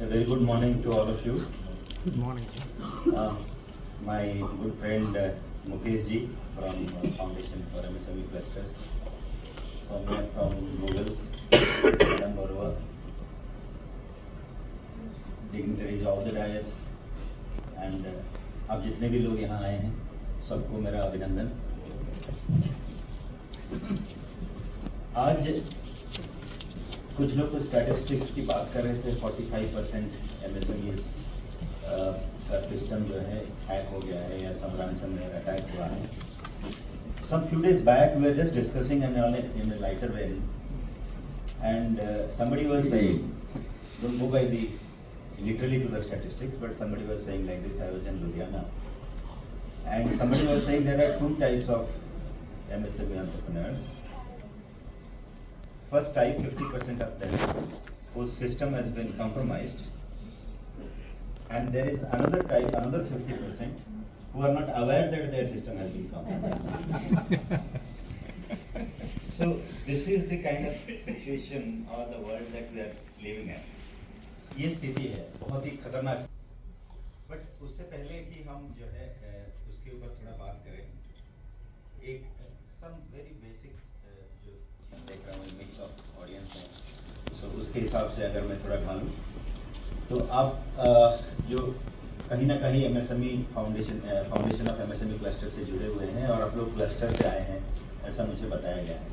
A very good morning to all of you. Good morning. My good friend Mukesh ji from Foundation for MSME Clusters. Soumya from Google, Madam Barua, dignitaries of the dais, and आप जितने भी लोग यहाँ आए हैं सबको मेरा अभिनंदन। आज कुछ लोग कुछ स्टैटिस्टिक्स की बात कर रहे थे। 45% MSMEs का सिस्टम जो है हैक हो गया है या some ransomware अटैक हुआ है। Some few days back we were just discussing in a lighter vein, and somebody was saying, don't go by the literally to the statistics, but somebody was saying like this. I was in Ludhiana, and somebody was saying there are two types of MSME entrepreneurs. First type, 50% of them whose system has been compromised, and there is another type, another 50% who are not aware that their system has been compromised. So this is the kind of situation or the world that we are living in. ये स्थिति है बहुत ही खतरनाक। But उससे पहले कि हम जो है उसके ऊपर थोड़ा बात करें, एक सम वेरी बेसिक जो चीज़ देख रहा हूँ मिक्स ऑफ ऑडियंस है, सो उसके हिसाब से अगर मैं थोड़ा ढालूँ तो आप जो कहीं ना कहीं MSME foundation of MSME cluster से जुड़े हुए हैं और आप लोग क्लस्टर से आए हैं ऐसा मुझे बताया गया है।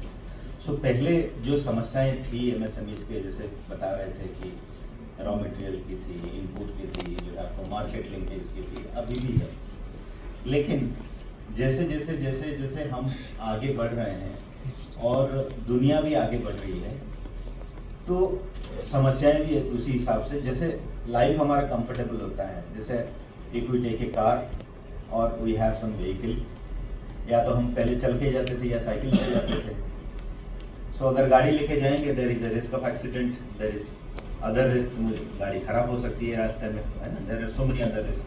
सो पहले जो समस्याएं थी MSMEs के, जैसे बता रहे थे कि रॉ मटेरियल की थी, इनपुट की थी, जो है आपको मार्केट लिंकेज की थी, अभी भी है। लेकिन जैसे जैसे जैसे जैसे हम आगे बढ़ रहे हैं और दुनिया भी आगे बढ़ रही है तो समस्याएं भी उसी हिसाब से, जैसे लाइफ हमारा कंफर्टेबल होता है, जैसे if we take a car और वी हैव सम व्हीकल, या तो हम पहले चल के जाते थे या साइकिल से जाते थे। सो अगर गाड़ी लेके जाएंगे there is a risk of accident, there is other risk, गाड़ी खराब हो सकती है रास्ते में, है ना। There are so many other risk,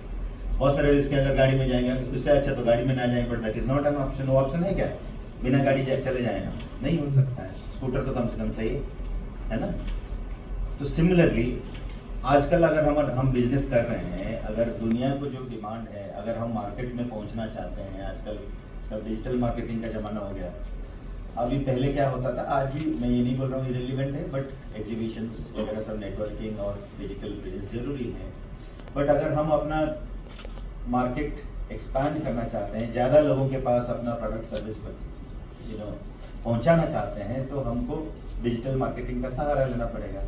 बहुत सारे रिस्क है। अगर गाड़ी में जाएंगे उससे अच्छा तो गाड़ी में ना जाए, but that is not an option. वो ऑप्शन है क्या? बिना गाड़ी चले जाएगा नहीं हो सकता है। स्कूटर तो कम से कम चाहिए, है ना। तो सिमिलरली आजकल अगर हम बिजनेस कर रहे हैं, अगर दुनिया को जो डिमांड है, अगर हम मार्केट में पहुंचना चाहते हैं, आजकल सब डिजिटल मार्केटिंग का ज़माना हो गया। अभी पहले क्या होता था, आज भी मैं ये नहीं बोल रहा हूँ इरेलीवेंट है, बट एग्जीबिशंस वगैरह सब नेटवर्किंग और डिजिटल प्रेजेंस जरूरी है। बट अगर हम अपना मार्केट एक्सपैंड करना चाहते हैं, ज़्यादा लोगों के पास अपना प्रोडक्ट सर्विस पहुंचाना चाहते हैं, तो हमको डिजिटल मार्केटिंग का सहारा लेना पड़ेगा,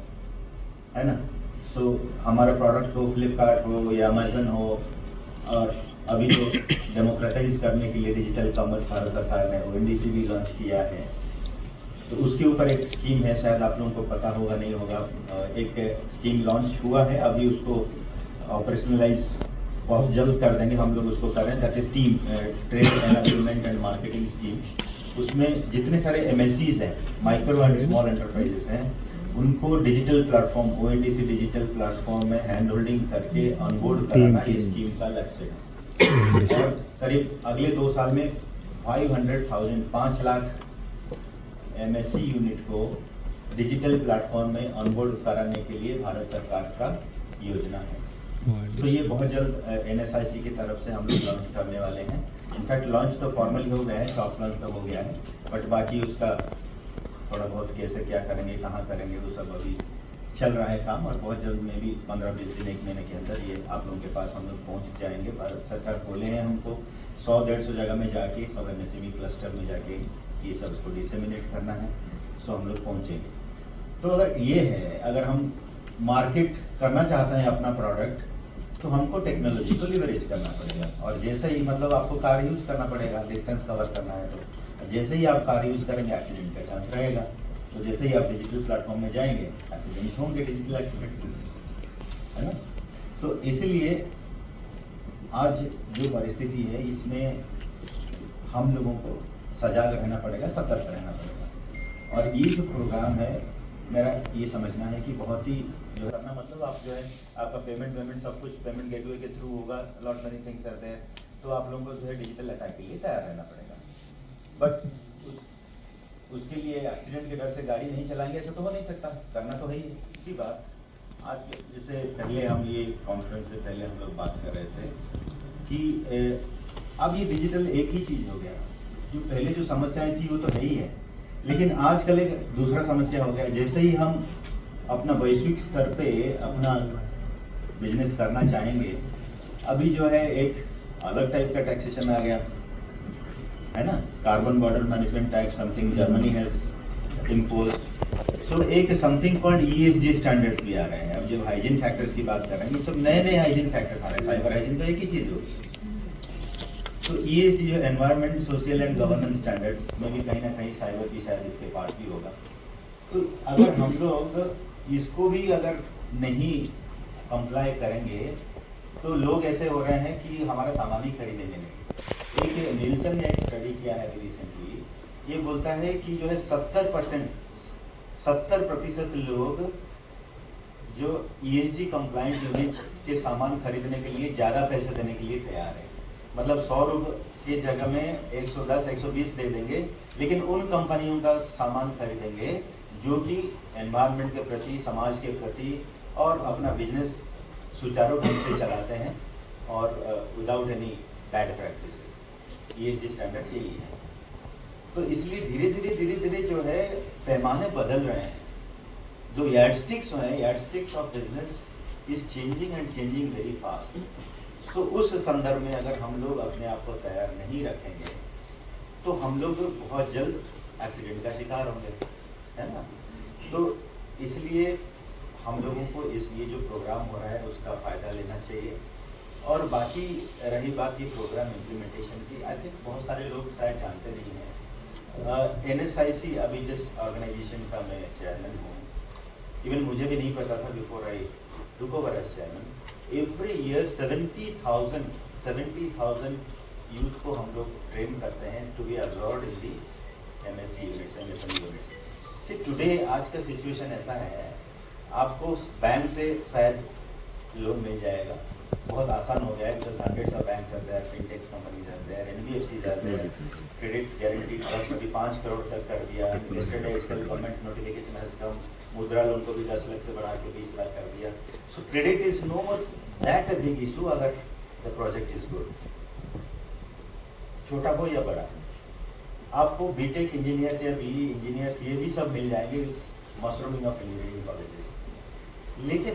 है ना। सो हमारा प्रोडक्ट हो फ्लिपकार्ट हो या अमेजन हो, और अभी तो डेमोक्रेटाइज करने के लिए डिजिटल कॉमर्स भारत सरकार ने ONDC भी लॉन्च किया है। तो उसके ऊपर एक स्कीम है, शायद आप लोगों को पता होगा नहीं होगा, एक स्कीम लॉन्च हुआ है, अभी उसको ऑपरेशनलाइज बहुत जल्द कर देंगे, हम लोग उसको कर रहे हैं। That is team trade energyment and marketing scheme. उसमें जितने सारे MSCs हैं, माइक्रो एंड स्मॉल एंटरप्राइजेस हैं, उनको digital platform ONDC digital platform में हैंड होल्डिंग करके ऑनबोर्ड कराना ये स्कीम का लक्ष्य है। और करीब अगले 2 साल में 5 लाख MSC यूनिट को डिजिटल प्लेटफॉर्म में ऑनबोर्ड कराने के लिए भारत सरकार का योजना है। तो ये बहुत जल्द NSIC की तरफ से हम लोग लॉन्च करने वाले हैं। इनफैक्ट लॉन्च तो फॉर्मली हो गया है, सॉफ्ट लॉन्च तो हो गया है, बट बाकी उसका थोड़ा बहुत कैसे क्या करेंगे, कहाँ करेंगे, वो सब अभी चल रहा है काम। और बहुत जल्द में भी 15-20 दिन 1 महीने के अंदर ये आप लोगों के पास हम लोग पहुँच जाएंगे। भारत सरकार बोले हैं हमको 100-150 जगह में जाके, सब MSME क्लस्टर में जाके ये सब इसको डिसेमिनेट करना है। सो हम लोग पहुँचेंगे। तो अगर ये है, अगर हम मार्केट करना चाहते हैं अपना प्रोडक्ट, तो हमको टेक्नोलॉजी को लिवरेज करना पड़ेगा। और जैसे ही मतलब आपको कार यूज़ करना पड़ेगा, डिस्टेंस कवर करना है, तो जैसे ही आप कार यूज़ करेंगे एक्सीडेंट का चांस रहेगा। तो जैसे ही आप डिजिटल प्लेटफॉर्म में जाएंगे एक्सीडेंट्स होंगे, डिजिटल एक्सीडेंट, है ना। तो इसीलिए आज जो परिस्थिति है इसमें हम लोगों को सजाग रहना पड़ेगा, सतर्क रहना पड़ेगा। और ये जो प्रोग्राम है, मेरा ये समझना है कि बहुत ही जो करना, मतलब आप जो है आपका पेमेंट सब कुछ पेमेंट गेटवे के थ्रू होगा, lot many things are there, तो आप लोगों को जो है डिजिटल अटैक के लिए तैयार रहना पड़ेगा। बट उसके लिए एक्सीडेंट के डर से गाड़ी नहीं चलाएंगे ऐसा तो हो नहीं सकता, करना तो है ही की बात। आज जैसे पहले हम ये कॉन्फ्रेंस से पहले हम लोग बात कर रहे थे कि अब ये डिजिटल एक ही चीज़ हो गया। जो पहले जो समस्याएं थी वो तो है ही है, लेकिन आजकल एक दूसरा समस्या हो गया। जैसे ही हम अपना वैश्विक स्तर पे अपना बिजनेस करना चाहेंगे, अभी जो है एक अलग टाइप का टैक्सेशन आ गया है ना, carbon border management tax something Germany has imposed. So एक समथिंग कॉल्ड ESG स्टैंडर्ड्स भी आ रहे हैं। अब जब हाइजीन फैक्टर्स की बात कर रहे हैं, ये सब नए नए हाइजीन फैक्टर्स आ रहे हैं। साइबर हाइजीन तो एक ही चीज़ होगी। तो ESG जो environment social and governance standards में भी कहीं ना कहीं साइबर भी शायद इसके पार्ट भी होगा। तो अगर हम लोग इसको भी अगर नहीं कंप्लाई करेंगे तो लोग ऐसे हो रहे हैं कि हमारा सामान ही खरीदने नहीं। एक नीलसन ने एक स्टडी किया है रिसेंटली, ये बोलता है कि जो है 70% लोग जो ESG कंप्लाइंट यूनिट के सामान खरीदने के लिए ज़्यादा पैसे देने के लिए तैयार है। मतलब 100 रुपये की जगह में 110 120 दे देंगे, लेकिन उन कंपनियों का सामान खरीदेंगे जो कि एनवायरनमेंट के प्रति, समाज के प्रति और अपना बिजनेस सुचारू ढंग से चलाते हैं और without any bad practice. ESG standard यही है। तो इसलिए धीरे धीरे जो है पैमाने बदल रहे हैं। जो यार्डस्टिक्स हैं, yardsticks of business is changing and changing very fast. तो उस संदर्भ में अगर हम लोग अपने आप को तैयार नहीं रखेंगे तो हम लोग बहुत जल्द एक्सीडेंट का शिकार होंगे, है ना। तो इसलिए हम लोगों को ये जो प्रोग्राम हो रहा है उसका फ़ायदा लेना चाहिए। और बाकी रही बात ये प्रोग्राम इम्प्लीमेंटेशन की, आई थिंक बहुत सारे लोग शायद जानते नहीं हैं। NSIC अभी जिस ऑर्गेनाइजेशन का मैं चेयरमैन हूँ, इवन मुझे भी नहीं पता था before I took over as chairman. Every year 70,000 youth को हम लोग ट्रेन करते हैं to be absorbed in the MSc units, MSME units. See today आज का सिचुएशन ऐसा है, आपको बैंक से शायद लोन मिल जाएगा, बहुत आसान हो गया है, because hundreds of banks are there, fintechs companies are there, NBFCs are there, credit guarantee trust अभी 5 करोड़ तक कर दिया। Yesterday itself government notification has come, Mudra loan को भी 10 लाख से बढ़ा के 20 लाख कर दिया। So credit is no much that a big issue अगर द प्रोजेक्ट इज गुड, छोटा हो या बड़ा। आपको बीटेक इंजीनियर्स या BE इंजीनियर्स ये भी सब मिल जाएंगे, मशरूमिंग ऑफ इंजीनियरिंग कॉलेजेस। लेकिन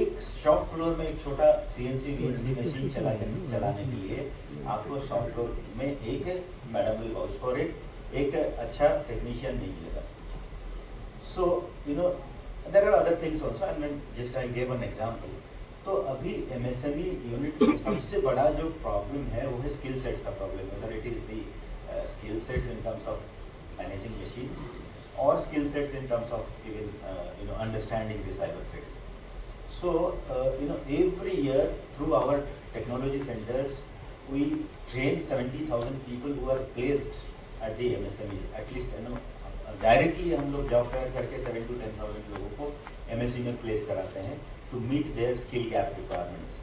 एक शॉप फ्लोर में एक छोटा CNC VNC मशीन चलाने के लिए आपको शॉप फ्लोर में एक madam will vouch for it, एक अच्छा टेक्नीशियन नहीं मिलेगा। So you know there are other things also, and just I give an example. तो अभी MSME यूनिट में सबसे बड़ा जो प्रॉब्लम है वो है स्किल सेट्स का problem, whether it is the skill sets in terms of managing machines और skill sets in terms of even understanding the cyber threats. So every year through our technology centers we train 70,000 people who are placed at the MSMEs. At least directly हम लोग job fair करके 7 to 10,000 लोगों को MSE में place कराते हैं to meet their skill gap requirements.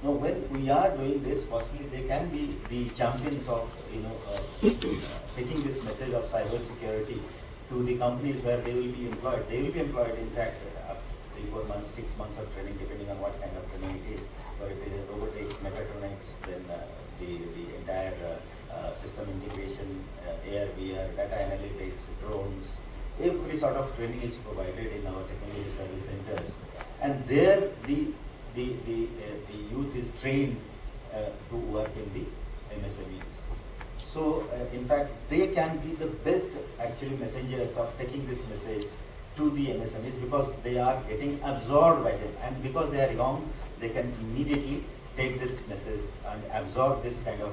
Now when we are doing this, possibly they can be the champions of taking this message of cyber security to the companies where they will be employed. They will be employed, in fact, 3-4 months, 6 months of training, depending on what kind of training it is. Whether it is robotics, mechatronics, then the entire system integration, AR, VR, data analytics, drones. Every sort of training is provided in our technology service centers, and there the youth is trained to work in the MSMEs. So in fact they can be the best actually messengers of taking this message to the MSMEs, because they are getting absorbed by them, and because they are young they can immediately take this message and absorb this kind of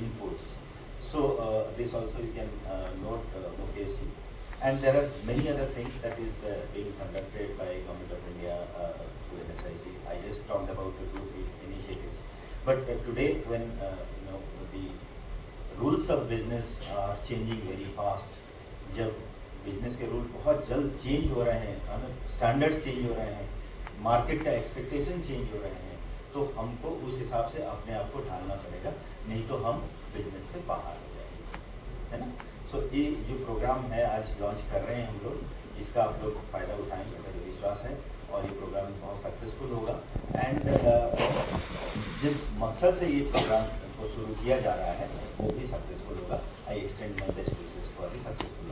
inputs. So this also you can note occasionally. And there are many other things that is being conducted by Government of India through NSIC. I just talked about the 2-3 initiatives. But today when the rules of business are changing very fast, जब business के rule बहुत जल्द change हो रहे हैं, standards change हो रहे हैं, मार्केट का एक्सपेक्टेशन चेंज हो रहे हैं, तो हमको उस हिसाब से अपने आप को ढालना पड़ेगा, नहीं तो हम बिजनेस से बाहर हो जाएंगे, है ना। सो ये जो प्रोग्राम है आज लॉन्च कर रहे हैं हम लोग, इसका आप लोग फ़ायदा उठाएंगे, मेरा विश्वास है। और बहुत सक्सेसफुल होगा। एंड जिस मकसद से ये प्रोग्राम को शुरू किया जा रहा है वो भी सक्सेसफुल होगा। I extend my best wishes for the successful